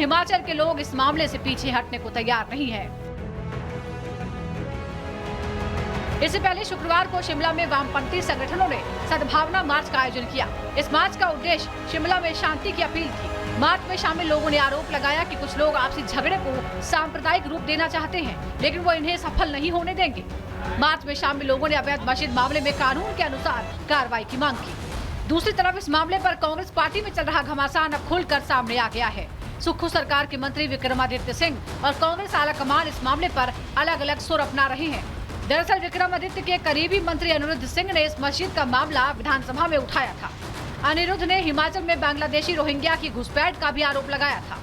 हिमाचल के लोग इस मामले से पीछे हटने को तैयार नहीं है। इससे पहले शुक्रवार को शिमला में वामपंथी संगठनों ने सद्भावना मार्च का आयोजन किया। इस मार्च का उद्देश्य शिमला में शांति की अपील थी। मार्च में शामिल लोगों ने आरोप लगाया कि कुछ लोग आपसी झगड़े को सांप्रदायिक रूप देना चाहते हैं, लेकिन वो इन्हें सफल नहीं होने देंगे। मार्च में शामिल लोगों ने अवैध मस्जिद मामले में कानून के अनुसार कार्रवाई की मांग की। दूसरी तरफ इस मामले पर कांग्रेस पार्टी में चल रहा घमासान अब खुलकर सामने आ गया है। सुक्खू सरकार के मंत्री विक्रमादित्य सिंह और कांग्रेस आलाकमान इस मामले पर अलग अलग सुर अपना रहे हैं। दरअसल विक्रमादित्य के करीबी मंत्री अनिरुद्ध सिंह ने इस मस्जिद का मामला विधानसभा में उठाया था। अनिरुद्ध ने हिमाचल में बांग्लादेशी रोहिंग्या की घुसपैठ का भी आरोप लगाया था।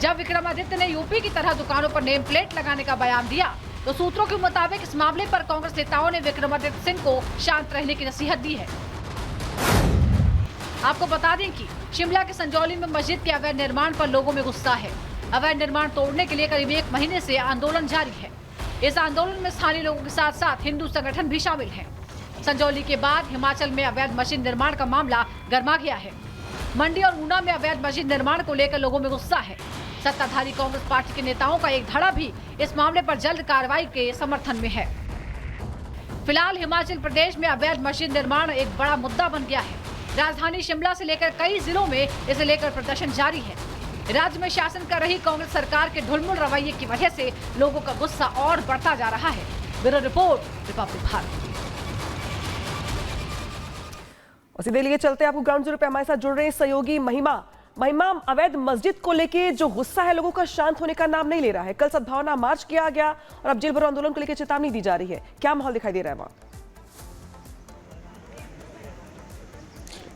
जब विक्रमादित्य ने यूपी की तरह दुकानों पर नेम प्लेट लगाने का बयान दिया, तो सूत्रों के मुताबिक इस मामले पर कांग्रेस नेताओं ने विक्रमादित्य सिंह को शांत रहने की नसीहत दी है। आपको बता दें कि शिमला के संजौली में मस्जिद के अवैध निर्माण पर लोगों में गुस्सा है। अवैध निर्माण तोड़ने के लिए करीब 1 महीने से आंदोलन जारी है। इस आंदोलन में स्थानीय लोगों के साथ साथ हिंदू संगठन भी शामिल हैं। संजौली के बाद हिमाचल में अवैध मस्जिद निर्माण का मामला गर्मा गया है। मंडी और ऊना में अवैध मस्जिद निर्माण को लेकर लोगों में गुस्सा है। सत्ताधारी कांग्रेस पार्टी के नेताओं का एक धड़ा भी इस मामले पर जल्द कार्रवाई के समर्थन में है। फिलहाल हिमाचल प्रदेश में अवैध मस्जिद निर्माण एक बड़ा मुद्दा बन गया है। राजधानी शिमला से लेकर कई जिलों में इसे लेकर प्रदर्शन जारी है। राज्य में शासन कर रही कांग्रेस सरकार के ढुलमुल रवैये की वजह से लोगों का गुस्सा और बढ़ता जा रहा है। Bureau report, Republic Bharat. सीधे लिए चलते आपको ग्राउंड जीरो पे हमारे साथ जुड़ रहे हैं सहयोगी महिमा। अवैध मस्जिद को लेके जो गुस्सा है लोगों का शांत होने का नाम नहीं ले रहा है। कल सद्भावना मार्च किया गया और अब जेल भरो आंदोलन को लेकर चेतावनी दी जा रही है। क्या माहौल दिखाई दे रहा है वहां?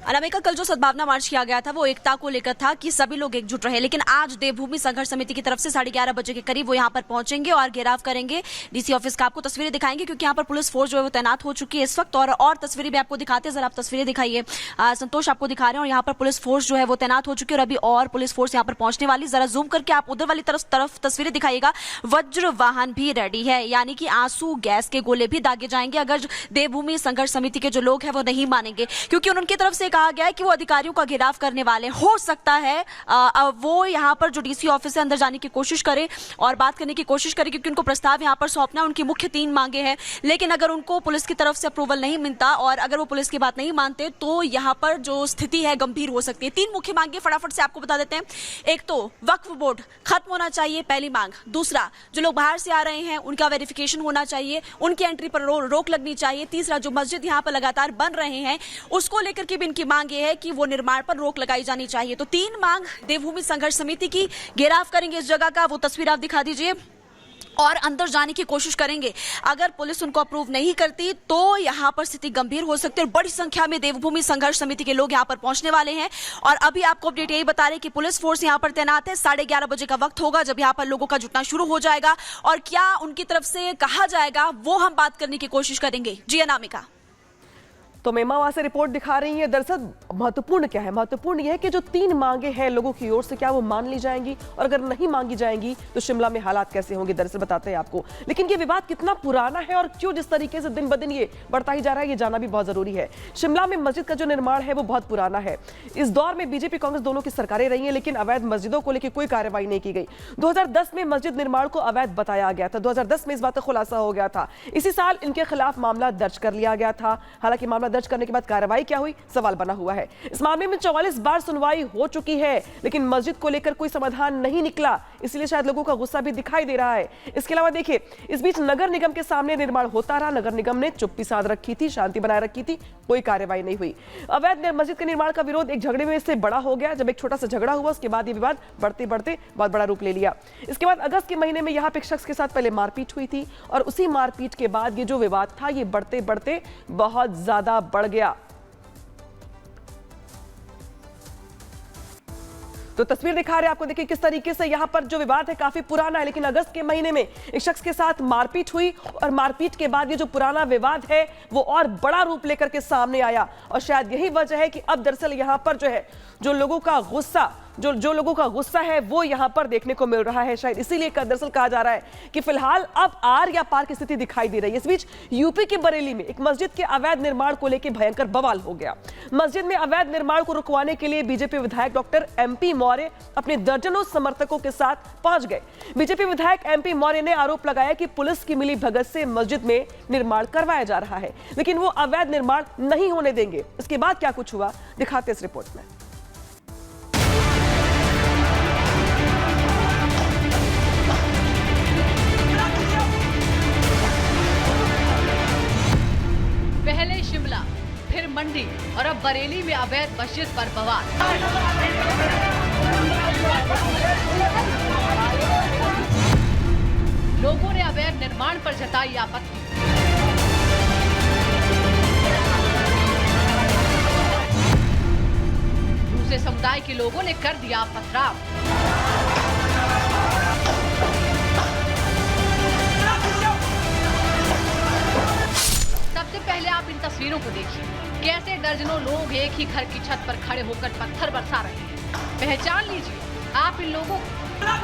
अनामिका, कल जो सद्भावना मार्च किया गया था वो एकता को लेकर था कि सभी लोग एकजुट रहे, लेकिन आज देवभूमि संघर्ष समिति की तरफ से 11:30 बजे के करीब वो यहाँ पर पहुंचेंगे और घेराव करेंगे डीसी ऑफिस का। आपको तस्वीरें दिखाएंगे क्योंकि यहाँ पर पुलिस फोर्स जो है वो तैनात हो चुकी है इस वक्त। और तस्वीरें भी आपको दिखाते हैं, जरा आप तस्वीरें दिखाइए। संतोष आपको दिखा रहे हैं और यहाँ पर पुलिस फोर्स जो है वो तैनात हो चुकी है और अभी और पुलिस फोर्स यहाँ पर पहुंचने वाली। जरा जूम करके आप उधर वाली तरफ तस्वीरें दिखाइएगा। वज्र वाहन भी रेडी है, यानी कि आंसू गैस के गोले भी दागे जाएंगे अगर देवभूमि संघर्ष समिति के जो लोग हैं वो नहीं मानेंगे, क्योंकि उनकी तरफ से कहा गया है कि वो अधिकारियों का घेराव करने वाले। हो सकता है वो यहाँ पर जो डीसी ऑफिस से अंदर जाने की कोशिश करे और बात करने की कोशिश करे, क्योंकि उनको प्रस्ताव यहाँ पर सौंपना है। उनकी मुख्य 3 मांगे हैं, लेकिन अगर उनको पुलिस की तरफ से अप्रूवल नहीं मिलता और अगर वो पुलिस की बात नहीं मानते तो यहाँ पर जो स्थिति है गंभीर हो सकती है। 3 मुख्य मांगे फटाफट से आपको बता देते हैं। एक तो वक्फ बोर्ड खत्म होना चाहिए, पहली मांग। दूसरा, जो लोग बाहर से आ रहे हैं उनका वेरिफिकेशन होना चाहिए, उनकी एंट्री पर रोक लगनी चाहिए। तीसरा, जो मस्जिद यहाँ पर लगातार बन रहे हैं उसको लेकर के भी इनकी मांग ये है कि वो निर्माण पर रोक लगाई जानी चाहिए। तो 3 मांग देवभूमि संघर्ष समिति की। घेराव करेंगे इस जगह का, वो तस्वीर आप दिखा दीजिए, और अंदर जाने की कोशिश करेंगे। अगर पुलिस उनको अप्रूव नहीं करती तो यहां पर स्थिति गंभीर हो सकती है और बड़ी संख्या में देवभूमि संघर्ष समिति के लोग यहां पर पहुंचने वाले हैं। और अभी आपको अपडेट यही बता रहे हैं कि पुलिस फोर्स यहां पर तैनात है। 11:30 बजे का वक्त होगा जब यहां पर लोगों का जुटना शुरू हो जाएगा और क्या उनकी तरफ से कहा जाएगा वो हम बात करने की कोशिश करेंगे। जी अनामिका। तो मेमा वहां से रिपोर्ट दिखा रही है। दरअसल महत्वपूर्ण क्या है? महत्वपूर्ण यह है कि जो 3 मांगे हैं लोगों की ओर से, क्या वो मान ली जाएंगी, और अगर नहीं मांगी जाएंगी तो शिमला में हालात कैसे होंगे। दरअसल बताते हैं आपको, लेकिन ये विवाद कितना पुराना है और क्यों जिस तरीके से दिन ब दिन ये बढ़ता ही जा रहा है, ये जानना भी बहुत जरूरी है। शिमला में मस्जिद का जो निर्माण है वो बहुत पुराना है। इस दौर में बीजेपी कांग्रेस दोनों की सरकारें रही हैं, लेकिन अवैध मस्जिदों को लेकर कोई कार्रवाई नहीं की गई। 2010 में मस्जिद निर्माण को अवैध बताया गया था। 2010 में इस बात का खुलासा हो गया था। इसी साल इनके खिलाफ मामला दर्ज कर लिया गया था। हालांकि मामला दर्ज करने के बाद कार्रवाई क्या हुई, सवाल बना हुआ है। इस मामले में 44 बार सुनवाई हो चुकी है, लेकिन मस्जिद को लेकर कोई समाधान नहीं निकला, इसलिए शायद लोगों का गुस्सा भी दिखाई दे रहा है। इसके अलावा देखिए, इस बीच नगर निगम के सामने निर्माण होता रहा। नगर निगम ने चुप्पी साध रखी थी, शांति बनाए रखी थी, कोई कार्रवाई नहीं हुई। अवैध मस्जिद के निर्माण का विरोध एक झगड़े में से बड़ा हो गया। जब एक छोटा सा झगड़ा हुआ, उसके बाद ये विवाद बढ़ते बढ़ते बहुत बड़ा रूप ले लिया। इसके बाद अगस्त के महीने में यहाँ पे एक शख्स के साथ पहले मारपीट हुई थी और उसी मारपीट के बाद ये जो विवाद था ये बढ़ते बढ़ते बहुत ज्यादा बढ़ गया। तो तस्वीर दिखा रहे हैं आपको, देखिए किस तरीके से यहाँ पर जो विवाद है काफी पुराना है, लेकिन अगस्त के महीने में एक शख्स के साथ मारपीट हुई और मारपीट के बाद ये जो पुराना विवाद है वो और बड़ा रूप लेकर के सामने आया। और शायद यही वजह है कि अब दरअसल यहाँ पर जो है, जो लोगों का गुस्सा जो लोगों का गुस्सा है वो यहाँ पर देखने को मिल रहा है। शायद इसीलिए दरअसल कहा जा रहा है कि फिलहाल अब आर या पार की स्थिति दिखाई दे रही है। इस बीच यूपी के बरेली में एक मस्जिद के अवैध निर्माण को लेकर भयंकर बवाल हो गया। मस्जिद में अवैध निर्माण को रुकवाने के लिए बीजेपी विधायक डॉक्टर एमपी मौर्य अपने दर्जनों समर्थकों के साथ पहुंच गए। बीजेपी विधायक एमपी मौर्य ने आरोप लगाया कि पुलिस की मिली भगत से मस्जिद में निर्माण करवाया जा रहा है, लेकिन वो अवैध निर्माण नहीं होने देंगे। इसके बाद क्या कुछ हुआ दिखाते इस रिपोर्ट में। पहले शिमला, फिर मंडी और अब बरेली में अवैध मस्जिद पर बवाल। लोगों ने अवैध निर्माण पर जताई आपत्ति। दूसरे समुदाय के लोगों ने कर दिया पथराव। सबसे पहले आप इन तस्वीरों को देखिए, कैसे दर्जनों लोग एक ही घर की छत पर खड़े होकर पत्थर बरसा रहे हैं। पहचान लीजिए आप इन लोगों को,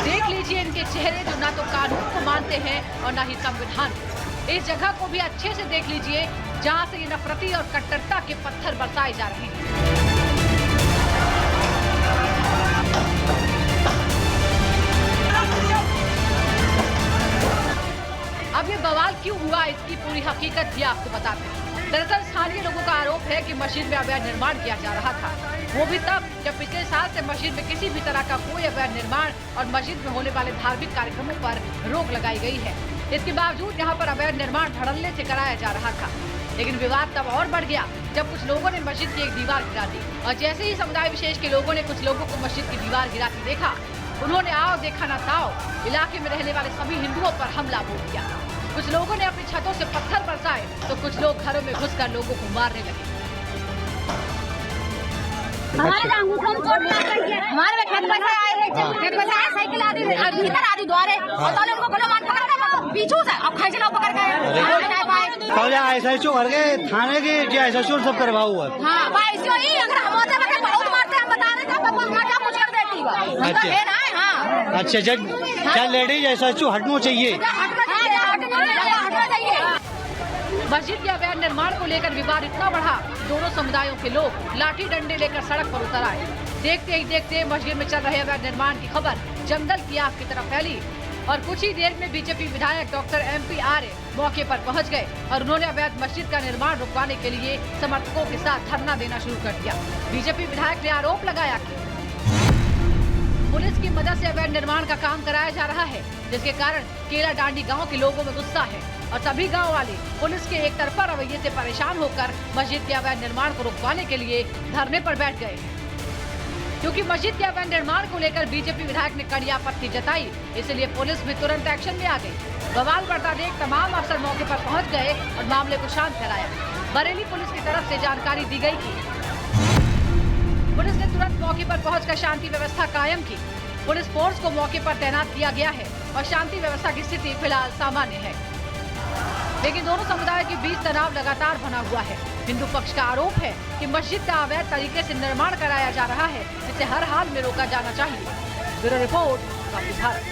देख लीजिए इनके चेहरे जो ना तो कानून को मानते हैं और ना ही संविधान। इस जगह को भी अच्छे से देख लीजिए जहां से ये नफरती और कट्टरता के पत्थर बरसाए जा रहे हैं। अब ये बवाल क्यों हुआ, इसकी पूरी हकीकत भी आपको बताते हैं। दरअसल स्थानीय लोगों का आरोप है कि मस्जिद में अवैध निर्माण किया जा रहा था, वो भी तब जब पिछले साल से मस्जिद में किसी भी तरह का कोई अवैध निर्माण और मस्जिद में होने वाले धार्मिक कार्यक्रमों पर रोक लगाई गई है। इसके बावजूद यहाँ पर अवैध निर्माण धड़ल्ले से कराया जा रहा था। लेकिन विवाद तब और बढ़ गया जब कुछ लोगों ने मस्जिद की एक दीवार गिरा दी और जैसे ही समुदाय विशेष के लोगों ने कुछ लोगों को मस्जिद की दीवार गिराती देखा, उन्होंने आओ देखा ना ताओ इलाके में रहने वाले सभी हिंदुओं पर हमला बोल दिया। कुछ लोगों ने अपनी छतों से पत्थर बरसाए तो कुछ लोग घरों में घुसकर लोगों को मारने लगे। हमारे खेत में आए हैं, खेत में आए साइकिल आदि भीतर आदि द्वारे और तौले उनको गोला मार पकड़ के पीछू से अब खींच लो पकड़ के तौले ऐसा चो करके थाने के क्या ऐसा चोर सब करवा हुआ। हाँ भाई इसको ही अगर हम होते वक्त बहुत मारते हैं, हम बता रहे थे बहुत मार कुछ कर देती है। अच्छा हाँ अच्छा जब क्या लेडीज ऐसा चो हटना चाहिए। मस्जिद के अवैध निर्माण को लेकर विवाद इतना बढ़ा, दोनों समुदायों के लोग लाठी डंडे लेकर सड़क पर उतर आए। देखते ही देखते मस्जिद में चल रहे अवैध निर्माण की खबर जंगल की आग की तरफ फैली और कुछ ही देर में बीजेपी विधायक डॉक्टर एमपी आर्य मौके पर पहुंच गए और उन्होंने अवैध मस्जिद का निर्माण रुकवाने के लिए समर्थकों के साथ धरना देना शुरू कर दिया। बीजेपी विधायक ने आरोप लगाया कि पुलिस की मदद से अवैध निर्माण का काम कराया जा रहा है, जिसके कारण केला डांडी गांव के लोगों में गुस्सा है और सभी गांव वाले पुलिस के एक तरफा रवैये से परेशान होकर मस्जिद के अवैध निर्माण को रुकवाने के लिए धरने पर बैठ गए हैं। क्योंकि मस्जिद के अवैध निर्माण को लेकर बीजेपी विधायक ने कड़ी आपत्ति जताई, इसलिए पुलिस भी तुरंत एक्शन में आ गई। बवाल बढ़ता देख तमाम अफसर मौके पर पहुंच गए और मामले को शांत कराया। बरेली पुलिस की तरफ से जानकारी दी गई कि पुलिस ने तुरंत मौके पर पहुंचकर शांति व्यवस्था कायम की। पुलिस फोर्स को मौके पर तैनात किया गया है और शांति व्यवस्था की स्थिति फिलहाल सामान्य है, लेकिन दोनों समुदाय के बीच तनाव लगातार बना हुआ है। हिंदू पक्ष का आरोप है कि मस्जिद का अवैध तरीके से निर्माण कराया जा रहा है, जिसे हर हाल में रोका जाना चाहिए। Bureau report, Bharat.